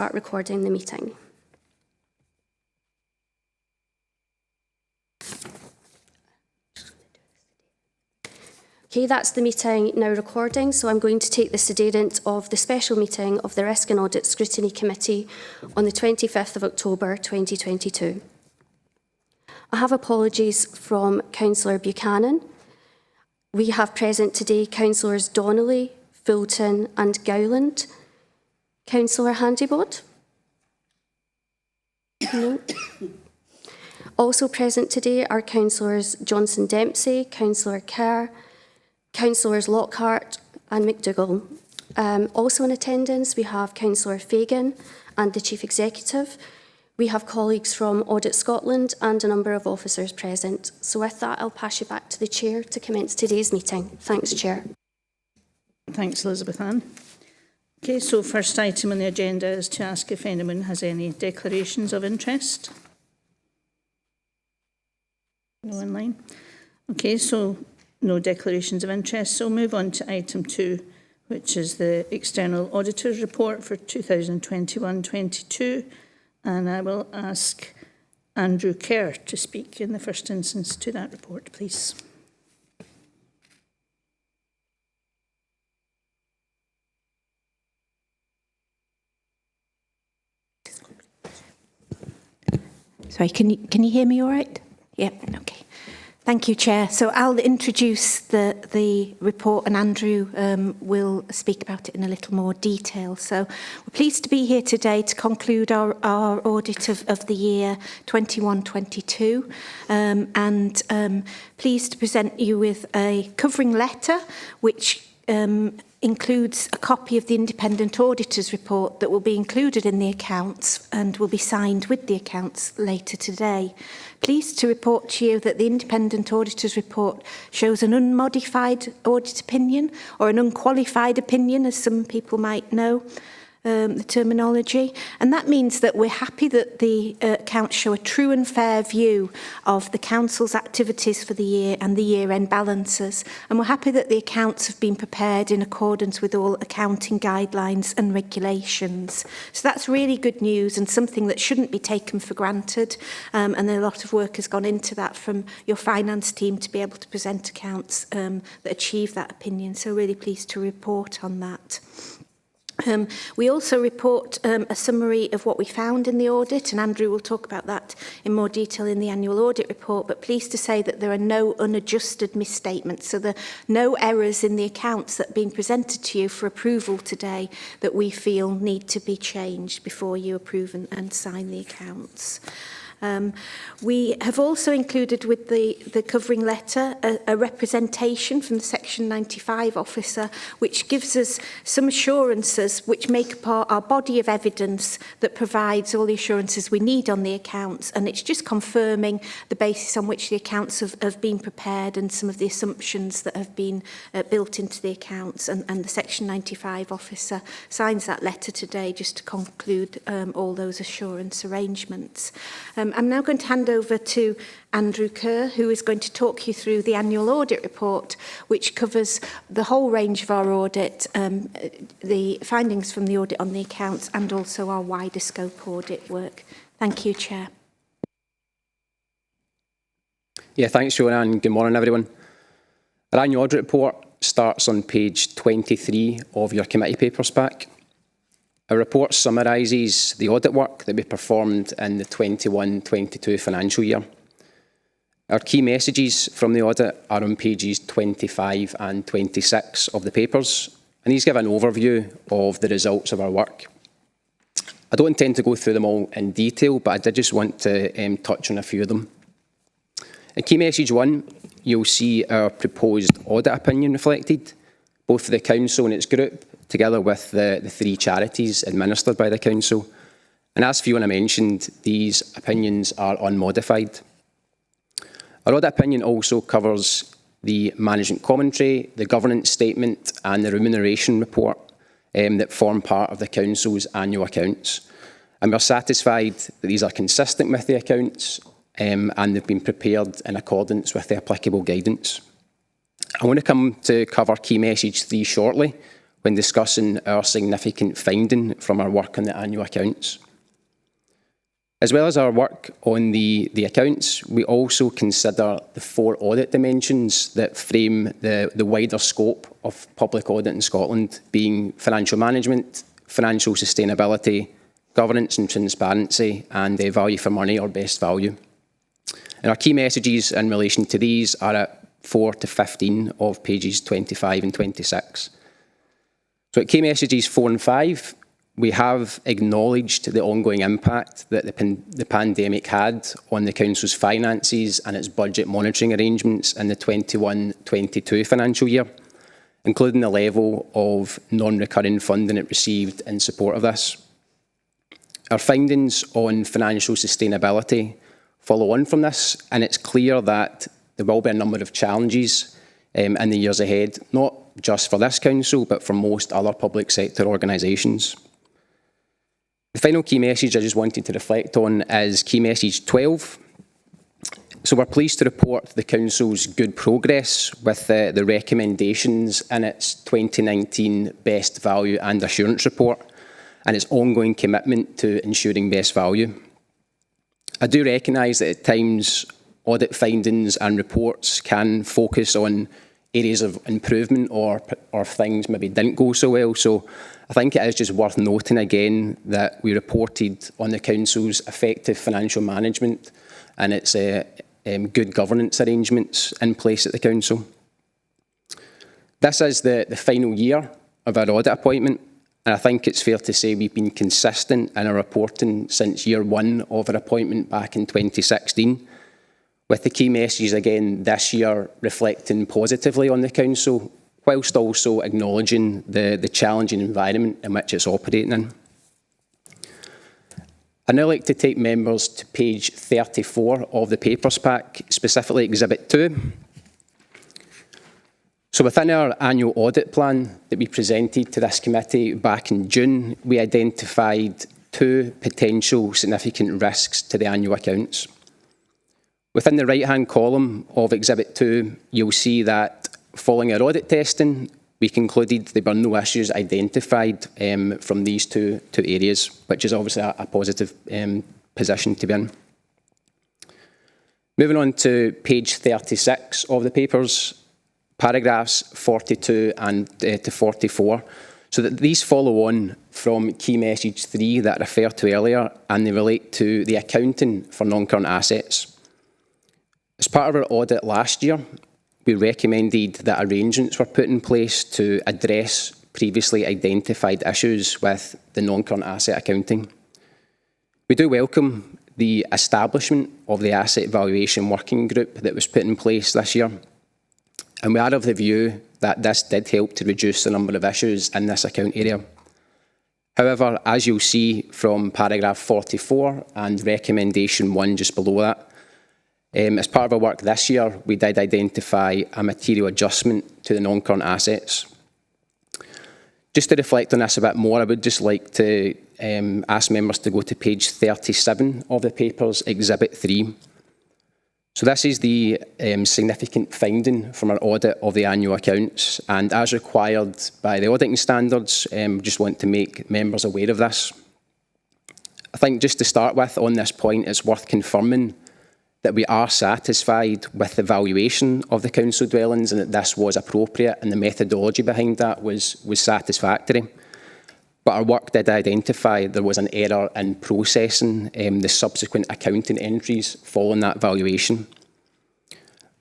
start recording the meeting. Okay, that's the meeting now recording, so I'm going to take the sedate of the special meeting of the Risk and Audit Scrutiny Committee on the 25th of October 2022. I have apologies from Councillor Buchanan. We have present today Councillors Donnelly, Fulton and Gowland. Councillor Handybod? No. Also present today are Councillors Johnson-Dempsey, Councillor Kerr, Councillors Lockhart and McDougall. Also in attendance, we have Councillor Fagan and the Chief Executive. We have colleagues from Audit Scotland and a number of officers present. So with that, I'll pass you back to the Chair to commence today's meeting. Thanks, Chair. Thanks, Elizabeth Ann. Okay, so first item on the agenda is to ask if anyone has any declarations of interest. No online. Okay, so no declarations of interest. So move on to item 2, which is the External Auditor's Report for 2021-22. And I will ask Andrew Kerr to speak in the first instance to that report, please. Sorry, can you hear me all right? Yeah, okay. Thank you, Chair. So I'll introduce the report and Andrew will speak about it in a little more detail. So we're pleased to be here today to conclude our audit of the year 21-22 and pleased to present you with a covering letter which includes a copy of the Independent Auditor's Report that will be included in the accounts and will be signed with the accounts later today. Pleased to report to you that the Independent Auditor's Report shows an unmodified audit opinion, or an unqualified opinion, as some people might know the terminology. And that means that we're happy that the accounts show a true and fair view of the Council's activities for the year and the year-end balances. And we're happy that the accounts have been prepared in accordance with all accounting guidelines and regulations. So that's really good news and something that shouldn't be taken for granted. And a lot of work has gone into that from your finance team to be able to present accounts that achieve that opinion. So really pleased to report on that. We also report a summary of what we found in the audit, and Andrew will talk about that in more detail in the annual audit report, but pleased to say that there are no unadjusted misstatements, so there are no errors in the accounts that are being presented to you for approval today that we feel need to be changed before you approve and sign the accounts. We have also included with the covering letter a representation from the Section 95 officer, which gives us some assurances which make up our body of evidence that provides all the assurances we need on the accounts. And it's just confirming the basis on which the accounts have been prepared and some of the assumptions that have been built into the accounts. And the Section 95 officer signs that letter today just to conclude all those assurance arrangements. I'm now going to hand over to Andrew Kerr, who is going to talk you through the annual audit report, which covers the whole range of our audit, the findings from the audit on the accounts, and also our wider scope audit work. Thank you, Chair. Yeah, thanks, Fiona, and good morning, everyone. Our annual audit report starts on page 23 of your committee papers pack. Our report summarises the audit work that we performed in the 21-22 financial year. Our key messages from the audit are on pages 25 and 26 of the papers, and these give an overview of the results of our work. I don't intend to go through them all in detail, but I did just want to touch on a few of them. In key message 1, you'll see our proposed audit opinion reflected, both for the Council and its group, together with the 3 charities administered by the Council. And as Fiona mentioned, these opinions are unmodified. Our audit opinion also covers the management commentary, the governance statement and the remuneration report that form part of the Council's annual accounts. And we're satisfied that these are consistent with the accounts and they've been prepared in accordance with the applicable guidance. I want to come to cover key message 3 shortly, when discussing our significant finding from our work on the annual accounts. As well as our work on the accounts, we also consider the 4 audit dimensions that frame the wider scope of public audit in Scotland, being financial management, financial sustainability, governance and transparency, and value for money or best value. And our key messages in relation to these are at 4 to 15 of pages 25 and 26. So at key messages 4 and 5, we have acknowledged the ongoing impact that the pandemic had on the Council's finances and its budget monitoring arrangements in the 21-22 financial year, including the level of non-recurring funding it received in support of this. Our findings on financial sustainability follow on from this, and it's clear that there will be a number of challenges in the years ahead, not just for this Council, but for most other public sector organisations. The final key message I just wanted to reflect on is key message 12. So we're pleased to report the Council's good progress with the recommendations in its 2019 Best Value and Assurance Report and its ongoing commitment to ensuring best value. I do recognise that at times audit findings and reports can focus on areas of improvement or things maybe didn't go so well. So I think it is just worth noting again that we reported on the Council's effective financial management and its good governance arrangements in place at the Council. This is the final year of our audit appointment, and I think it's fair to say we've been consistent in our reporting since year 1 of our appointment back in 2016, with the key messages again this year reflecting positively on the Council, whilst also acknowledging the challenging environment in which it's operating in. I'd now like to take members to page 34 of the papers pack, specifically Exhibit 2. So within our annual audit plan that we presented to this committee back in June, we identified 2 potential significant risks to the annual accounts. Within the right-hand column of Exhibit 2, you'll see that following our audit testing, we concluded there were no issues identified from these two areas, which is obviously a positive position to be in. Moving on to page 36 of the papers, paragraphs 42 and to 44. So that these follow on from key message 3 that I referred to earlier, and they relate to the accounting for non-current assets. As part of our audit last year, we recommended that arrangements were put in place to address previously identified issues with the non-current asset accounting. We do welcome the establishment of the Asset Valuation Working Group that was put in place this year, and we are of the view that this did help to reduce the number of issues in this account area. However, as you'll see from paragraph 44 and recommendation 1 just below that, as part of our work this year, we did identify a material adjustment to the non-current assets. Just to reflect on this a bit more, I would just like to ask members to go to page 37 of the papers, Exhibit 3. So this is the significant finding from our audit of the annual accounts, and as required by the auditing standards, just want to make members aware of this. I think just to start with on this point, it's worth confirming that we are satisfied with the valuation of the council dwellings and that this was appropriate and the methodology behind that was satisfactory. But our work did identify there was an error in processing the subsequent accounting entries following that valuation.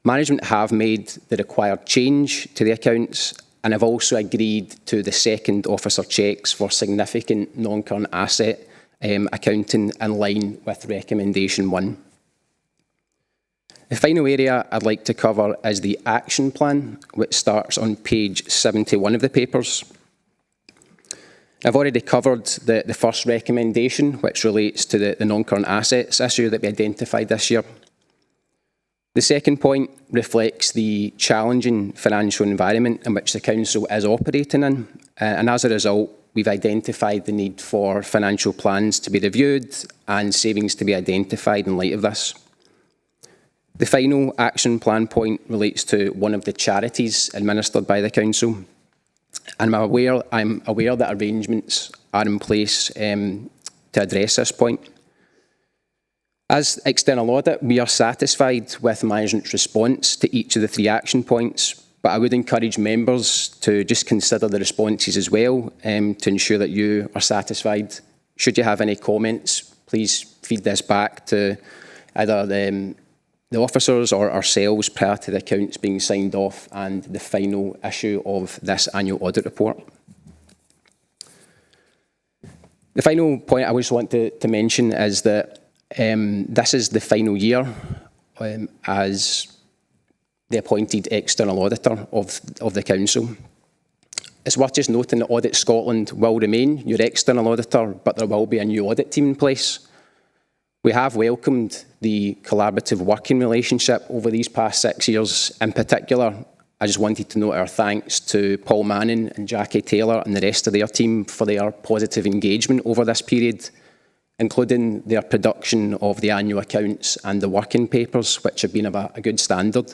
Management have made the required change to the accounts and have also agreed to the second officer checks for significant non-current asset accounting in line with recommendation 1. The final area I'd like to cover is the action plan, which starts on page 71 of the papers. I've already covered the first recommendation, which relates to the non-current assets issue that we identified this year. The second point reflects the challenging financial environment in which the council is operating in, and as a result, we've identified the need for financial plans to be reviewed and savings to be identified in light of this. The final action plan point relates to one of the charities administered by the council. And I'm aware that arrangements are in place to address this point. As external audit, we are satisfied with management's response to each of the 3 action points, but I would encourage members to just consider the responses as well to ensure that you are satisfied. Should you have any comments, please feed this back to either the officers or ourselves prior to the accounts being signed off and the final issue of this annual audit report. The final point I just want to mention is that this is the final year as the appointed external auditor of the council. It's worth just noting that Audit Scotland will remain your external auditor, but there will be a new audit team in place. We have welcomed the collaborative working relationship over these past 6 years. In particular, I just wanted to note our thanks to Paul Manning and Jackie Taylor and the rest of their team for their positive engagement over this period, including their production of the annual accounts and the working papers, which have been of a good standard.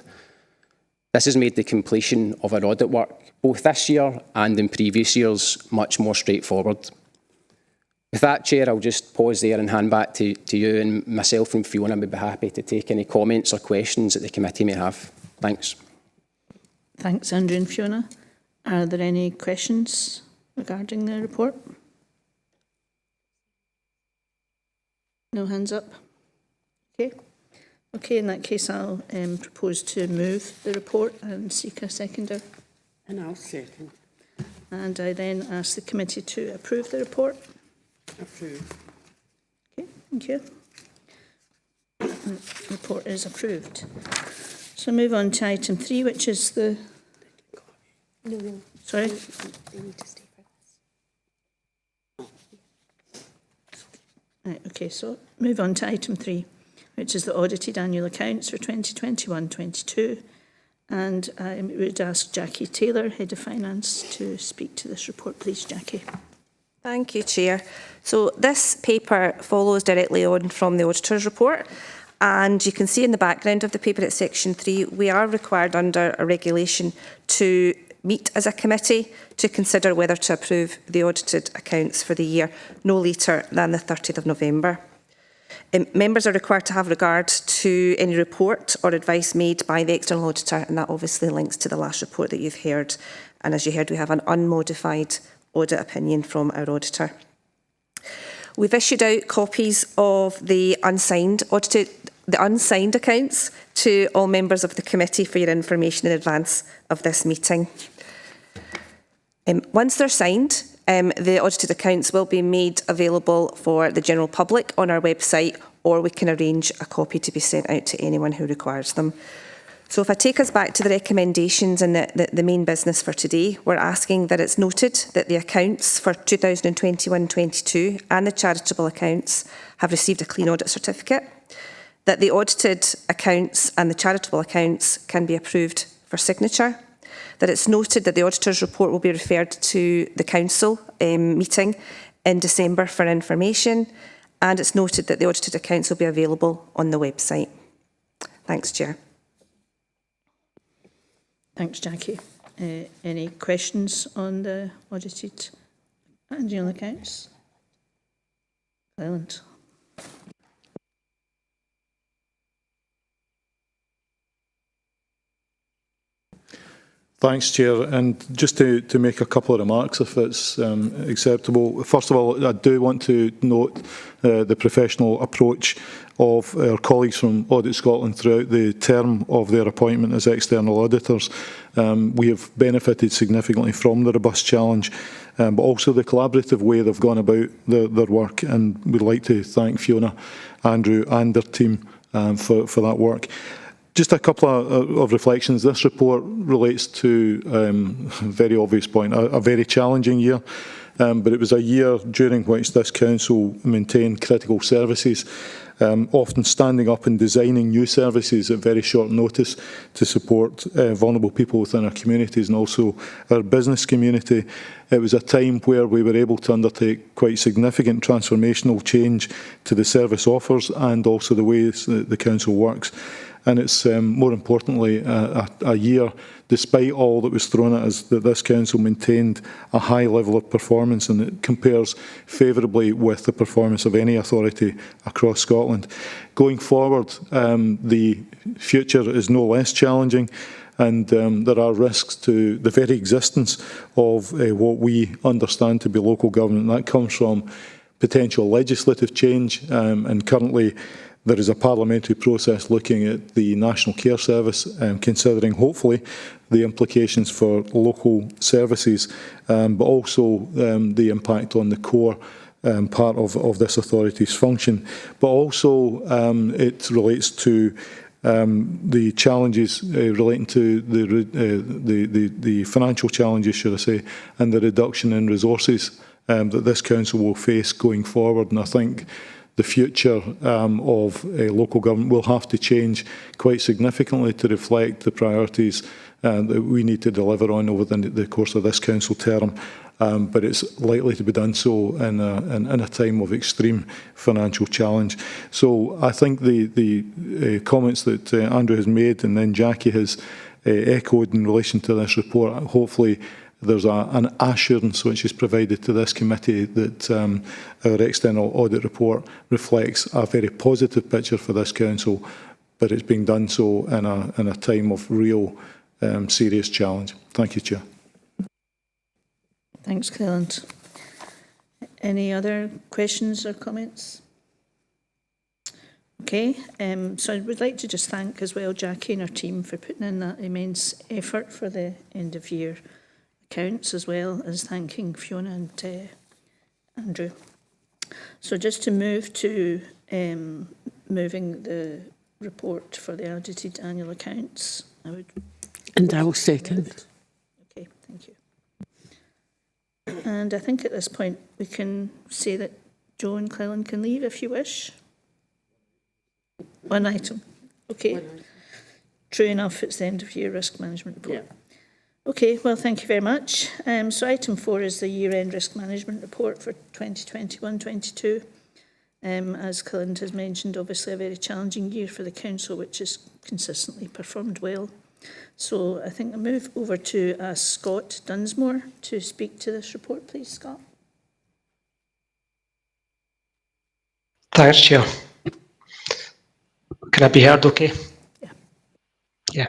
This has made the completion of our audit work, both this year and in previous years, much more straightforward. With that, Chair, I'll just pause there and hand back to you, and myself and Fiona would be happy to take any comments or questions that the committee may have. Thanks. Thanks, Andrew and Fiona. Are there any questions regarding the report? No hands up? Okay. Okay, in that case, I'll propose to move the report and seek a seconder. And I'll second. And I then ask the committee to approve the report. Approved. Okay, thank you. The report is approved. So move on to item 3, which is the... No. Sorry? They need to stay for this. Right, okay, so move on to item 3, which is the audited annual accounts for 2021-22. And I would ask Jackie Taylor, Head of Finance, to speak to this report. Please, Jackie. Thank you, Chair. So this paper follows directly on from the Auditor's report. And you can see in the background of the paper at section 3, we are required under a regulation to meet as a committee to consider whether to approve the audited accounts for the year no later than the 30th of November. Members are required to have regard to any report or advice made by the external auditor, and that obviously links to the last report that you've heard. And as you heard, we have an unmodified audit opinion from our auditor. We've issued out copies of the unsigned accounts to all members of the committee for your information in advance of this meeting. Once they're signed, the audited accounts will be made available for the general public on our website, or we can arrange a copy to be sent out to anyone who requires them. So if I take us back to the recommendations and the main business for today, we're asking that it's noted that the accounts for 2021-22 and the charitable accounts have received a clean audit certificate, that the audited accounts and the charitable accounts can be approved for signature, that it's noted that the auditor's report will be referred to the council meeting in December for information, and it's noted that the audited accounts will be available on the website. Thanks, Chair. Thanks, Jackie. Any questions on the audited annual accounts? Silent. Thanks, Chair. And just to make a couple of remarks, if it's acceptable. First of all, I do want to note the professional approach of our colleagues from Audit Scotland throughout the term of their appointment as external auditors. We have benefited significantly from the robust challenge, but also the collaborative way they've gone about their work. And we'd like to thank Fiona, Andrew and their team for that work. Just a couple of reflections. This report relates to a very obvious point, a very challenging year, but it was a year during which this council maintained critical services, often standing up and designing new services at very short notice to support vulnerable people within our communities and also our business community. It was a time where we were able to undertake quite significant transformational change to the service offers and also the ways that the council works. and it's more importantly a year, despite all that was thrown at us, that this council maintained a high level of performance, and it compares favourably with the performance of any authority across Scotland. Going forward, the future is no less challenging, and there are risks to the very existence of what we understand to be local government. That comes from potential legislative change, and currently there is a parliamentary process looking at the National Care Service, considering hopefully the implications for local services, but also the impact on the core part of this authority's function. But also it relates to the challenges relating to the financial challenges, should I say, and the reduction in resources that this council will face going forward. And I think the future of local government will have to change quite significantly to reflect the priorities that we need to deliver on over the course of this council term. But it's likely to be done so in a time of extreme financial challenge. So I think the comments that Andrew has made and then Jackie has echoed in relation to this report, hopefully there's an assurance which is provided to this committee that our external audit report reflects a very positive picture for this council, but it's being done so in a time of real serious challenge. Thank you, Chair. Thanks, Cleland. Any other questions or comments? Okay, so I would like to just thank as well Jackie and her team for putting in that immense effort for the end of year accounts, as well as thanking Fiona and Andrew. So just to move to moving the report for the audited annual accounts, I would... And I will second. Okay, thank you. And I think at this point we can say that Joe and Cleland can leave if you wish. One item. Okay. True enough, it's the end of year risk management report. Yeah. Okay, well, thank you very much. So item 4 is the year-end risk management report for 2021-22. As Cleland has mentioned, obviously a very challenging year for the council, which has consistently performed well. So I think I'll move over to Scott Dunsmore to speak to this report, please, Scott. Thanks, Chair. Can I be heard okay? Yeah.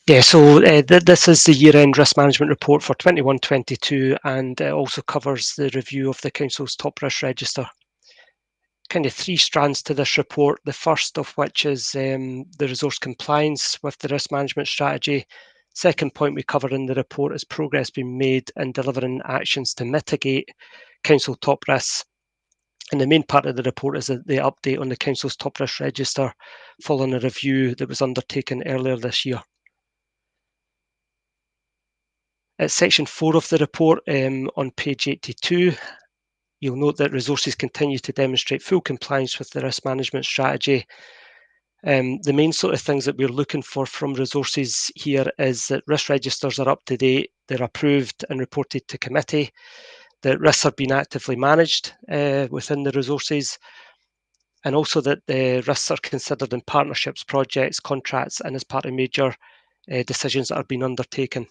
Yeah, so this is the year-end risk management report for 21-22, and it also covers the review of the Council's top risk register. Kind of 3 strands to this report, the first of which is the resource compliance with the risk management strategy. Second point we cover in the report is progress being made in delivering actions to mitigate Council top risks. And the main part of the report is the update on the Council's top risk register following a review that was undertaken earlier this year. At section 4 of the report, on page 82, you'll note that resources continue to demonstrate full compliance with the risk management strategy. The main sort of things that we're looking for from resources here is that risk registers are up to date, they're approved and reported to committee, that risks are being actively managed within the resources, and also that the risks are considered in partnerships, projects, contracts, and as part of major decisions that are being undertaken.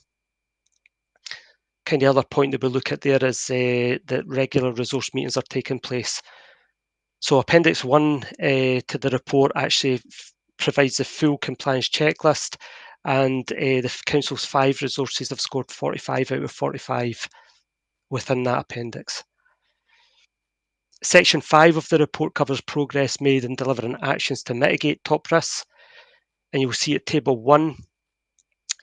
Kind of other point that we look at there is that regular resource meetings are taking place. So Appendix 1 to the report actually provides the full compliance checklist, and the Council's 5 resources have scored 45 out of 45 within that appendix. Section 5 of the report covers progress made in delivering actions to mitigate top risks, and you'll see at Table 1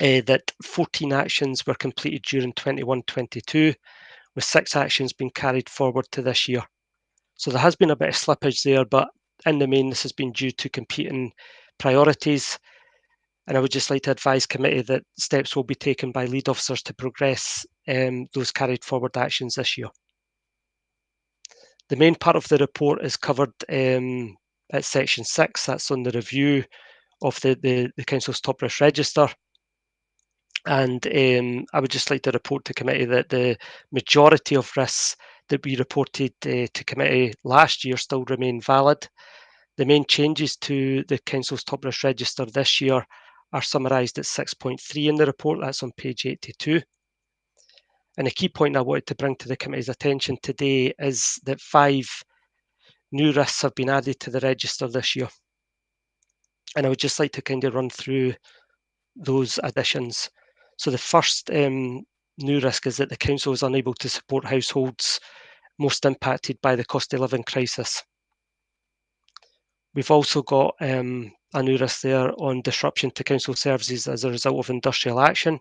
that 14 actions were completed during 21-22, with 6 actions being carried forward to this year. So there has been a bit of slippage there, but in the main this has been due to competing priorities, and I would just like to advise committee that steps will be taken by lead officers to progress those carried forward actions this year. The main part of the report is covered at section 6, that's on the review of the Council's top risk register. And I would just like to report to committee that the majority of risks that we reported to committee last year still remain valid. The main changes to the Council's top risk register this year are summarised at 6.3 in the report. That's on page 82. And a key point I wanted to bring to the committee's attention today is that 5 new risks have been added to the register this year. And I would just like to kind of run through those additions. So the first new risk is that the Council is unable to support households most impacted by the cost of living crisis. We've also got a new risk there on disruption to Council services as a result of industrial action.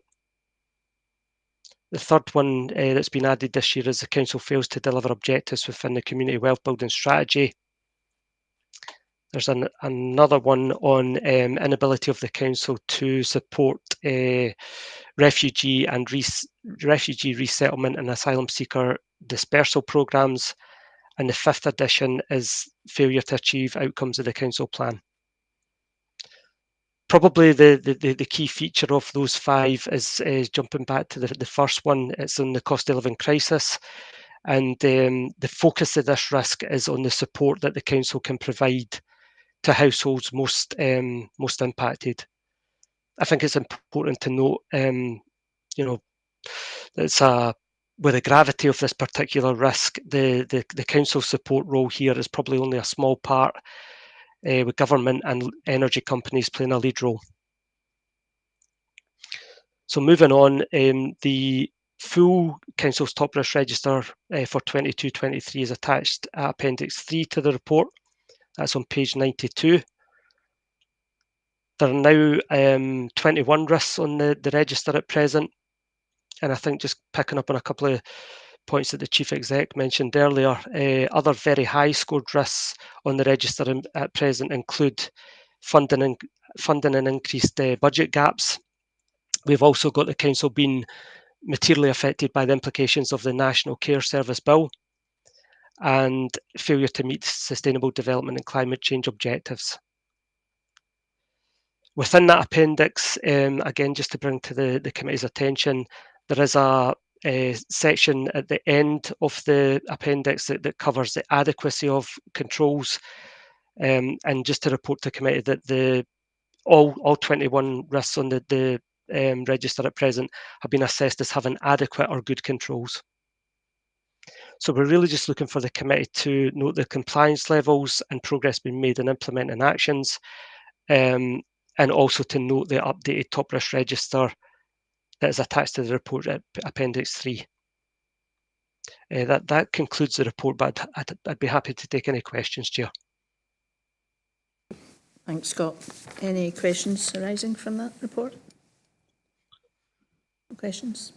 The third one that's been added this year is the Council fails to deliver objectives within the Community Wealth Building Strategy. There's another one on inability of the Council to support refugee resettlement and asylum seeker dispersal programmes. And the fifth addition is failure to achieve outcomes of the Council plan. Probably the key feature of those 5 is jumping back to the first one. It's on the cost of living crisis. And the focus of this risk is on the support that the Council can provide to households most impacted. I think it's important to note, it's with the gravity of this particular risk, the Council support role here is probably only a small part, with government and energy companies playing a lead role. So moving on, the full Council's top risk register for 22-23 is attached at Appendix 3 to the report. That's on page 92. There are now 21 risks on the register at present. And I think just picking up on a couple of points that the Chief Exec mentioned earlier, other very high scored risks on the register at present include funding and increased budget gaps. We've also got the Council being materially affected by the implications of the National Care Service Bill and failure to meet sustainable development and climate change objectives. Within that appendix, again, just to bring to the committee's attention, there is a section at the end of the appendix that covers the adequacy of controls, and just to report to committee that all 21 risks on the register at present have been assessed as having adequate or good controls. So we're really just looking for the committee to note the compliance levels and progress being made in implementing actions, and also to note the updated top risk register that is attached to the report at Appendix 3. That concludes the report, but I'd be happy to take any questions, Chair. Thanks, Scott. Any questions arising from that report? No questions?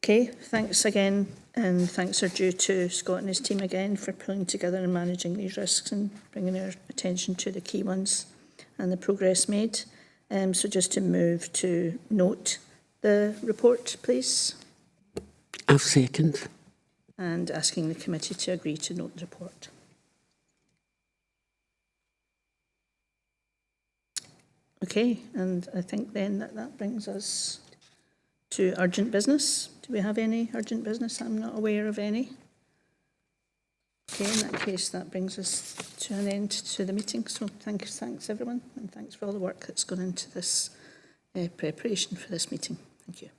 Okay, thanks again, and thanks are due to Scott and his team again for pulling together and managing these risks and bringing our attention to the key ones and the progress made. So just to move to note the report, please. I'll second. And asking the committee to agree to note the report. Okay, and I think then that brings us to urgent business. Do we have any urgent business? I'm not aware of any. Okay, in that case, that brings us to an end to the meeting. So thanks everyone, and thanks for all the work that's gone into this preparation for this meeting. Thank you.